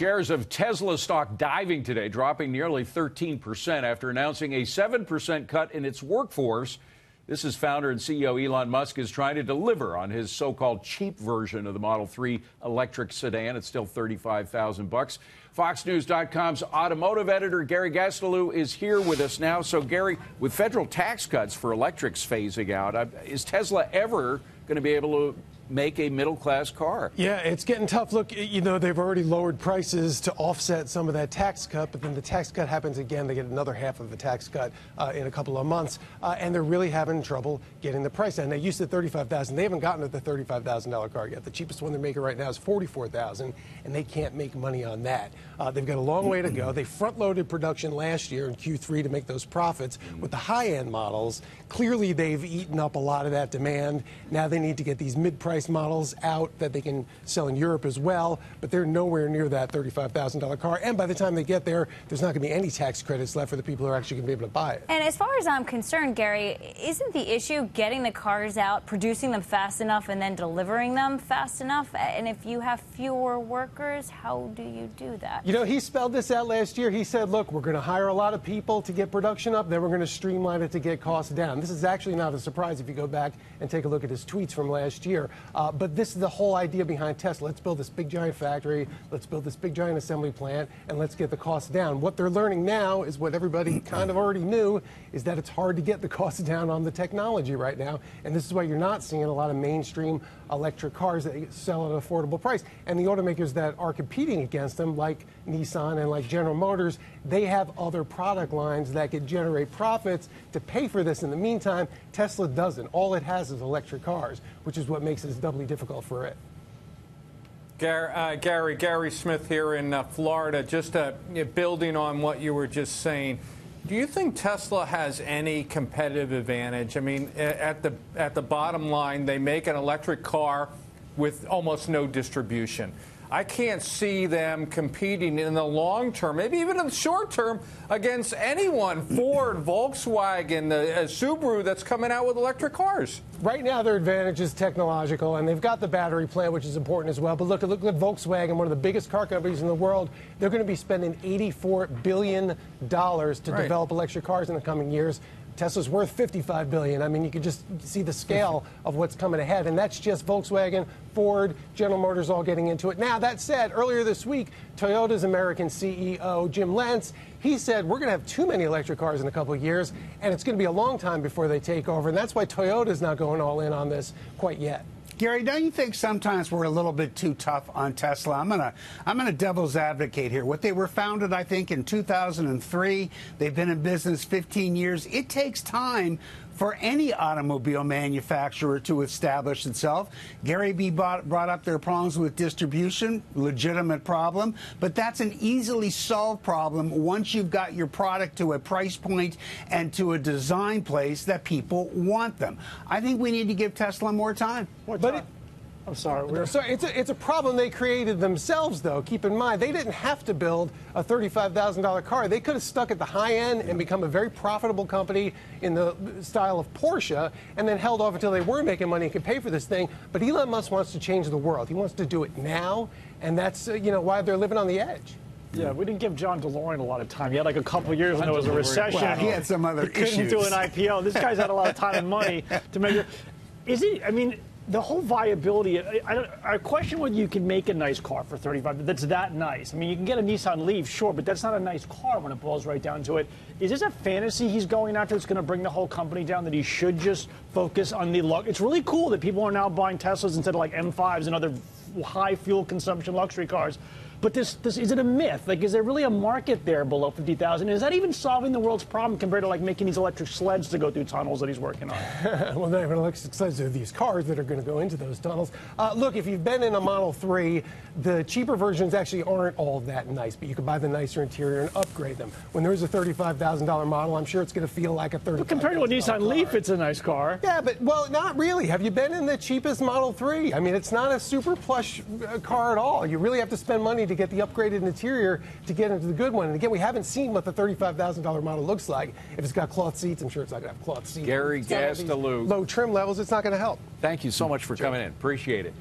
Shares of Tesla stock diving today, dropping nearly 13% after announcing a 7% cut in its workforce. This is founder and CEO Elon Musk is trying to deliver on his so-called cheap version of the Model 3 electric sedan. It's still $35,000. FoxNews.com's automotive editor Gary Gastelu is here with us now. So, Gary, with federal tax cuts for electrics phasing out, is Tesla ever going to be able to make a middle-class car? Yeah, it's getting tough. Look, you know, they've already lowered prices to offset some of that tax cut, but then the tax cut happens again. They get another half of the tax cut in a couple of months, and they're really having trouble getting the price down. They used to $35,000. They haven't gotten to the $35,000 car yet. The cheapest one they're making right now is $44,000, and they can't make money on that. They've got a long way to go. They front-loaded production last year in Q3 to make those profits with the high-end models. Clearly, they've eaten up a lot of that demand. Now they need to get these mid-price models out that they can sell in Europe as well, but they're nowhere near that $35,000 car. And by the time they get there, there's not going to be any tax credits left for the people who are actually going to be able to buy it. And as far as I'm concerned, Gary, isn't the issue getting the cars out, producing them fast enough, and then delivering them fast enough? And if you have fewer workers, how do you do that? You know, he spelled this out last year. He said, look, we're going to hire a lot of people to get production up, then we're going to streamline it to get costs down. This is actually not a surprise if you go back and take a look at his tweets from last year. But this is the whole idea behind Tesla. Let's build this big giant factory, let's build this big giant assembly plant, and let's get the costs down. What they're learning now is what everybody kind of already knew, is that it's hard to get the costs down on the technology right now. And this is why you're not seeing a lot of mainstream electric cars that sell at an affordable price. And the automakers that are competing against them, like Nissan and like General Motors, they have other product lines that could generate profits to pay for this. In the meantime, Tesla doesn't. All it has is electric cars, which is what makes it doubly difficult for it. Gary Smith here in Florida. Just building on what you were just saying, do you think Tesla has any competitive advantage? I mean, at the bottom line, they make an electric car with almost no distribution. I can't see them competing in the long term, maybe even in the short term, against anyone, Ford, Volkswagen, Subaru, that's coming out with electric cars. Right now, their advantage is technological, and they've got the battery plant, which is important as well. But look at Volkswagen, one of the biggest car companies in the world. They're going to be spending $84 billion to develop electric cars in the coming years. Tesla's worth $55 billion. I mean, you can just see the scale of what's coming ahead, and that's just Volkswagen, Ford, General Motors all getting into it. Now, that said, earlier this week, Toyota's American CEO, Jim Lentz, he said we're going to have too many electric cars in a couple of years, and it's going to be a long time before they take over, and that's why Toyota's not going all in on this quite yet. Gary, don't you think sometimes we're a little bit too tough on Tesla? I'm gonna devil's advocate here. What they were founded, I think, in 2003. They've been in business 15 years. It takes time for any automobile manufacturer to establish itself. Gary B. brought up their problems with distribution, legitimate problem, but that's an easily solved problem once you've got your product to a price point and to a design place that people want them. I think we need to give Tesla more time. I'm sorry. It's a problem they created themselves, though. Keep in mind, they didn't have to build a $35,000 car. They could have stuck at the high end and become a very profitable company in the style of Porsche and then held off until they were making money and could pay for this thing. But Elon Musk wants to change the world. He wants to do it now, and that's why they're living on the edge. Yeah, we didn't give John DeLorean a lot of time. He had like a couple of years when there was a recession. Well, he had some other issues. Couldn't do an IPO. This guy's had a lot of time and money to make it. Is he? I mean, the whole viability. I question whether you can make a nice car for $35. That's that nice. I mean, you can get a Nissan Leaf, sure, but that's not a nice car when it boils right down to it. Is this a fantasy he's going after that's going to bring the whole company down? That he should just focus on the luck? It's really cool that people are now buying Teslas instead of like M5s and other high fuel consumption luxury cars. But this is it a myth? Like, is there really a market there below 50,000? Is that even solving the world's problem compared to like making these electric sleds to go through tunnels that he's working on? Well, not even electric sleds. There are these cars that are going to go into those tunnels. Look, if you've been in a Model 3, the cheaper versions actually aren't all that nice, but you can buy the nicer interior and upgrade them. When there's a $35,000 model, I'm sure it's going to feel like a $35,000 Well, compared to a Nissan car. Leaf, it's a nice car. Yeah, but, well, not really. Have you been in the cheapest Model 3? I mean, it's not a super plush car at all. You really have to spend money to get the upgraded interior to get into the good one. And again, we haven't seen what the $35,000 model looks like. If it's got cloth seats, I'm sure it's not going to have cloth seats. Gary Gastelu. Low trim levels, it's not going to help. Thank you so much for coming in. Appreciate it.